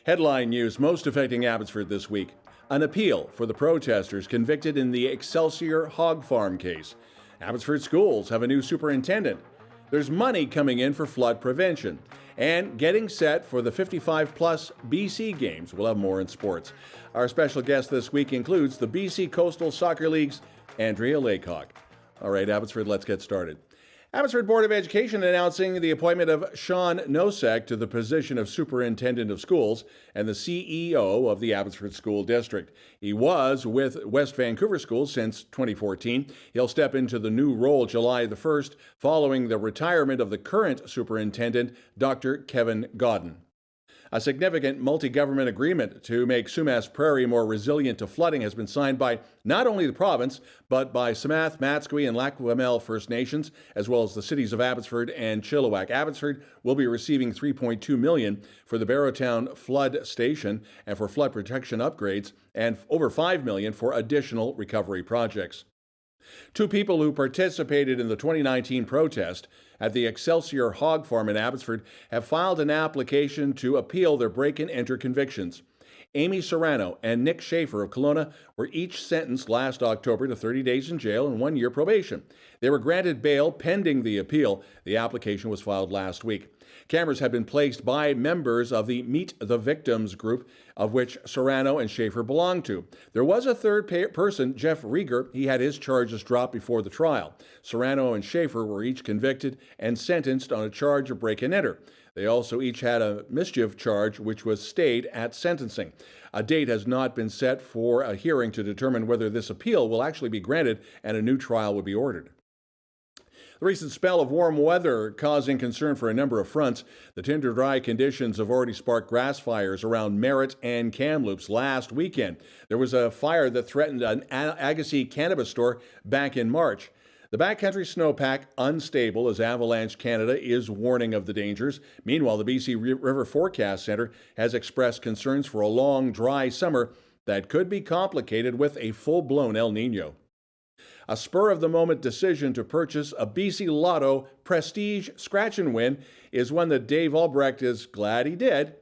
Headline news most affecting Abbotsford this week. An appeal for the protesters convicted in the Excelsior Hog Farm Case. Abbotsford schools have a new superintendent. There's money coming in for flood prevention. And getting set for the 55-plus BC Games. We'll have more in sports. Our special guest this week includes the BC Coastal Soccer League's Andrea Laycock. All right, Abbotsford, let's get started. Abbotsford Board of Education announcing the appointment of Sean Nosek to the position of Superintendent of Schools and the CEO of the Abbotsford School District. He was with West Vancouver Schools since 2014. He'll step into the new role July the 1st following the retirement of the current superintendent, Dr. Kevin Godden. A significant multi-government agreement to make Sumas Prairie more resilient to flooding has been signed by not only the province, but by Samath, Matsqui, and Lac-Ouamel First Nations, as well as the cities of Abbotsford and Chilliwack. Abbotsford will be receiving $3.2 million for the Barrowtown Flood Station and for flood protection upgrades, and over $5 million for additional recovery projects. Two people who participated in the 2019 protest at the Excelsior Hog Farm in Abbotsford have filed an application to appeal their break-and-enter convictions. Amy Serrano and Nick Schaefer of Kelowna were each sentenced last October to 30 days in jail and 1 year probation. They were granted bail pending the appeal. The application was filed last week. Cameras had been placed by members of the Meet the Victims group, of which Serrano and Schaefer belonged to. There was a third person, Jeff Rieger. He had his charges dropped before the trial. Serrano and Schaefer were each convicted and sentenced on a charge of break and enter. They also each had a mischief charge, which was stayed at sentencing. A date has not been set for a hearing to determine whether this appeal will actually be granted and a new trial will be ordered. The recent spell of warm weather causing concern for a number of fronts. The tinder dry conditions have already sparked grass fires around Merritt and Kamloops last weekend. There was a fire that threatened an Agassiz cannabis store back in March. The backcountry snowpack unstable as Avalanche Canada is warning of the dangers. Meanwhile, the BC River Forecast Centre has expressed concerns for a long, dry summer that could be complicated with a full-blown El Nino. A spur-of-the-moment decision to purchase a BC Lotto Prestige Scratch and Win is one that Dave Albrecht is glad he did.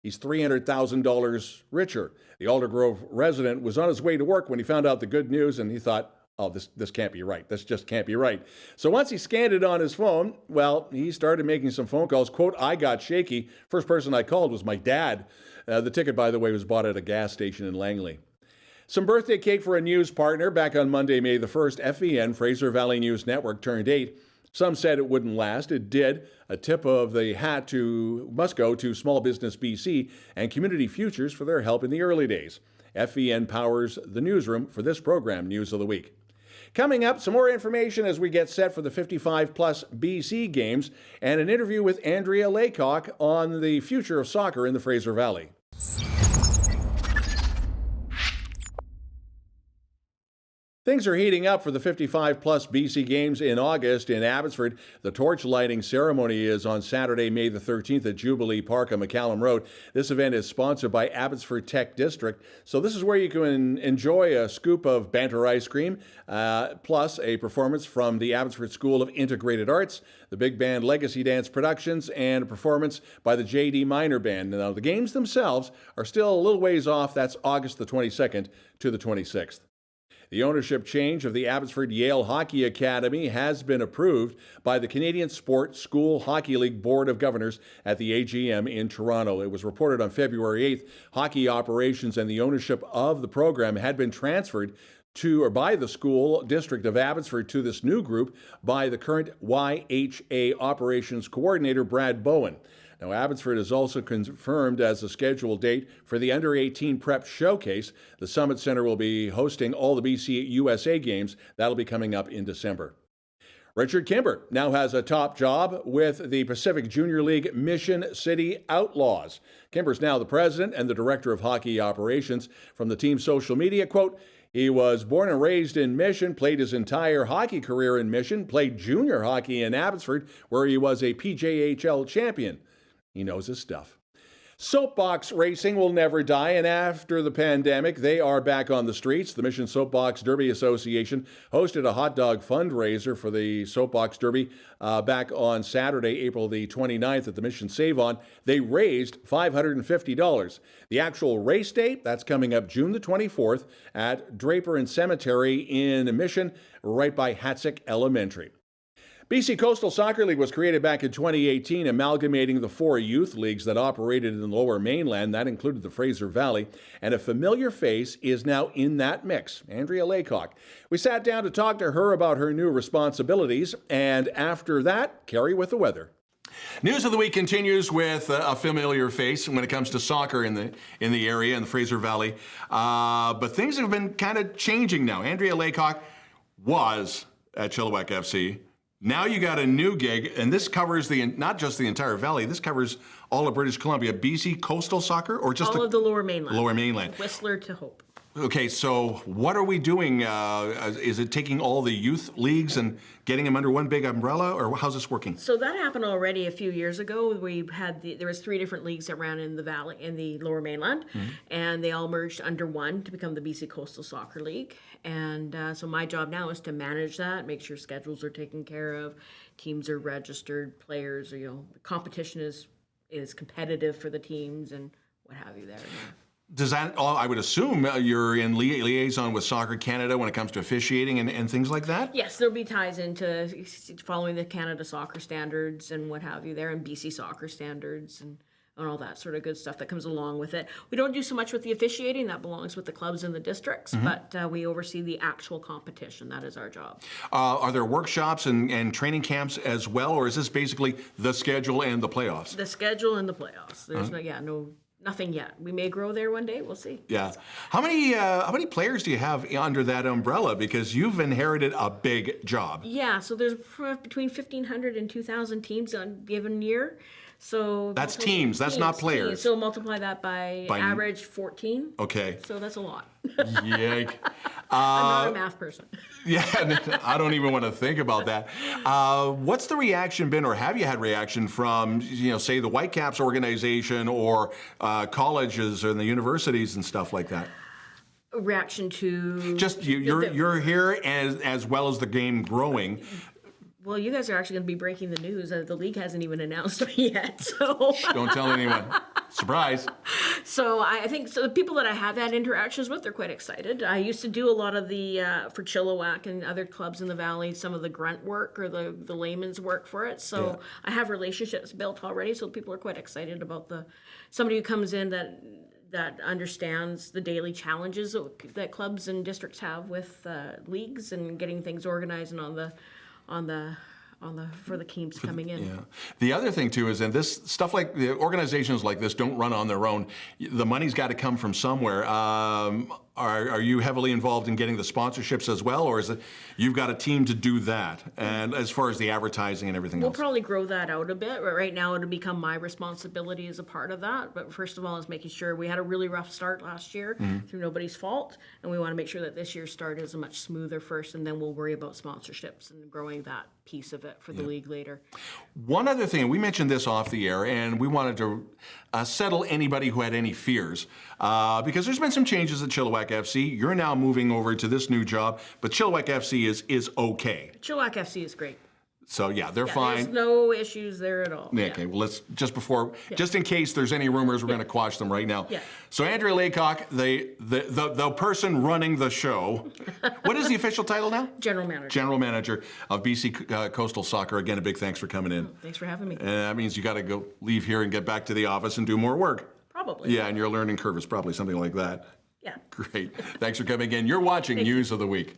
He's $300,000 richer. The Aldergrove resident was on his way to work when he found out the good news, and he thought, oh, this can't be right. This just can't be right. So once he scanned it on his phone, well, he started making some phone calls. Quote, I got shaky. First person I called was my dad. The ticket, by the way, was bought at a gas station in Langley. Some birthday cake for a news partner. Back on Monday, May the 1st, FVN, Fraser Valley News Network, turned 8. Some said it wouldn't last. It did. A tip of the hat must go to Small Business BC and Community Futures for their help in the early days. FVN powers the newsroom for this program, News of the Week. Coming up, some more information as we get set for the 55-plus BC Games and an interview with Andrea Laycock on the future of soccer in the Fraser Valley. Things are heating up for the 55-plus BC Games in August in Abbotsford. The torch lighting ceremony is on Saturday, May the 13th at Jubilee Park on McCallum Road. This event is sponsored by Abbotsford Tech District. So this is where you can enjoy a scoop of banter ice cream, plus a performance from the Abbotsford School of Integrated Arts, the big band Legacy Dance Productions, and a performance by the J.D. Minor Band. Now, the games themselves are still a little ways off. That's August the 22nd to the 26th. The ownership change of the Abbotsford Yale Hockey Academy has been approved by the Canadian Sport School Hockey League Board of Governors at the AGM in Toronto. It was reported on February 8th. Hockey operations and the ownership of the program had been transferred by the school district of Abbotsford to this new group by the current YHA operations coordinator, Brad Bowen. Now, Abbotsford is also confirmed as a scheduled date for the Under-18 Prep Showcase. The Summit Center will be hosting all the BC USA games. That'll be coming up in December. Richard Kimber now has a top job with the Pacific Junior League Mission City Outlaws. Kimber's now the president and the director of hockey operations. From the team's social media, quote, he was born and raised in Mission, played his entire hockey career in Mission, played junior hockey in Abbotsford, where he was a PJHL champion. He knows his stuff. Soapbox racing will never die, and after the pandemic, they are back on the streets. The Mission Soapbox Derby Association hosted a hot dog fundraiser for the Soapbox Derby back on Saturday, April the 29th at the Mission Save-On. They raised $550. The actual race date, that's coming up June the 24th at Draper and Cemetery in Mission, right by Hatzick Elementary. BC Coastal Soccer League was created back in 2018, amalgamating the 4 youth leagues that operated in the Lower Mainland. That included the Fraser Valley, and a familiar face is now in that mix, Andrea Laycock. We sat down to talk to her about her new responsibilities, and after that, Cari with the weather. News of the week continues with a familiar face when it comes to soccer in the area, in the Fraser Valley. But things have been kind of changing now. Andrea Laycock was at Chilliwack FC. Now you got a new gig, and this covers not just the entire valley, this covers all of British Columbia. BC Coastal Soccer, or just all of the Lower Mainland? Lower Mainland. Whistler to Hope. Okay, so what are we doing? Is it taking all the youth leagues and getting them under one big umbrella, or how's this working? So that happened already a few years ago. We had there was 3 different leagues that ran in the valley, in the Lower Mainland, and they all merged under one to become the BC Coastal Soccer League. And so my job now is to manage that, make sure schedules are taken care of, teams are registered, players, the competition is competitive for the teams and what have you there. Yeah. Does that, I would assume you're in liaison with Soccer Canada when it comes to officiating and things like that? Yes, there'll be ties into following the Canada soccer standards and what have you there, and BC soccer standards and all that sort of good stuff that comes along with it. We don't do so much with the officiating, that belongs with the clubs and the districts, but we oversee the actual competition. That is our job. Are there workshops and training camps as well, or is this basically the schedule and the playoffs? The schedule and the playoffs. There's nothing yet. We may grow there one day. We'll see. Yeah. How many players do you have under that umbrella? Because you've inherited a big job. Yeah. So there's between 1,500 and 2,000 teams on a given year. So that's teams. That's not players. Teams. So multiply that by average 14. Okay. So that's a lot. Yike. I'm not a math person. Yeah, I don't even want to think about that. What's the reaction been, or have you had reaction from, say the Whitecaps organization or colleges and the universities and stuff like that? A reaction to just you're here as well as the game growing. Well, you guys are actually going to be breaking the news. The league hasn't even announced it yet, so don't tell anyone. Surprise. So I think the people that I have had interactions with, they're quite excited. I used to do a lot of the for Chilliwack and other clubs in the valley, some of the grunt work or the layman's work for it. So I have relationships built already. So people are quite excited about somebody who comes in that understands the daily challenges that clubs and districts have with leagues and getting things organized and for the teams coming in. Yeah. The other thing too is, and this stuff like the organizations like this don't run on their own. The money's got to come from somewhere. Are you heavily involved in getting the sponsorships as well, or is it you've got a team to do that? And as far as the advertising and everything else, we'll probably grow that out a bit. But right now, it'll become my responsibility as a part of that. But first of all, is making sure we had a really rough start last year through nobody's fault, and we want to make sure that this year's start is a much smoother first, and then we'll worry about sponsorships and growing that piece of it for the league later. One other thing, we mentioned this off the air, and we wanted to settle anybody who had any fears, because there's been some changes at Chilliwack FC. You're now moving over to this new job, but Chilliwack FC is okay. Chilliwack FC is great. So yeah, they're fine. There's no issues there at all. Yeah, okay, well let's just in case there's any rumors, we're going to quash them right now. Yeah. So Andrea Laycock, the person running the show. What is the official title now? General manager. General manager of BC Coastal Soccer. Again, a big thanks for coming in. Thanks for having me. And that means you got to leave here and get back to the office and do more work. Probably. Yeah, and your learning curve is probably something like that. Yeah. Great. Thanks for coming in. You're watching News of the Week.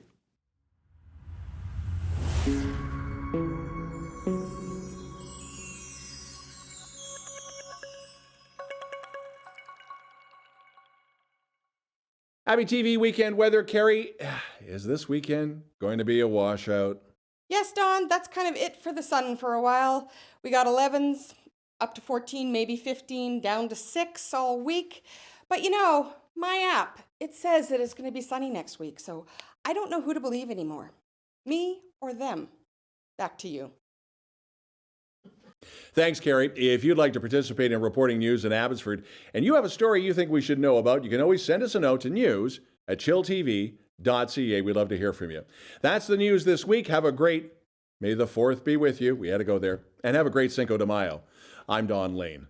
abbyTV weekend weather. Cari, is this weekend going to be a washout? Yes, Don, that's kind of it for the sun for a while. We got 11s, up to 14, maybe 15, down to 6 all week. But my app, it says that it's going to be sunny next week, so I don't know who to believe anymore. Me or them? Back to you. Thanks, Cari. If you'd like to participate in reporting news in Abbotsford and you have a story you think we should know about, you can always send us a note to news@chilltv.ca. We'd love to hear from you. That's the news this week. Have a great, may the 4th be with you. We had to go there. And have a great Cinco de Mayo. I'm Don Lehn.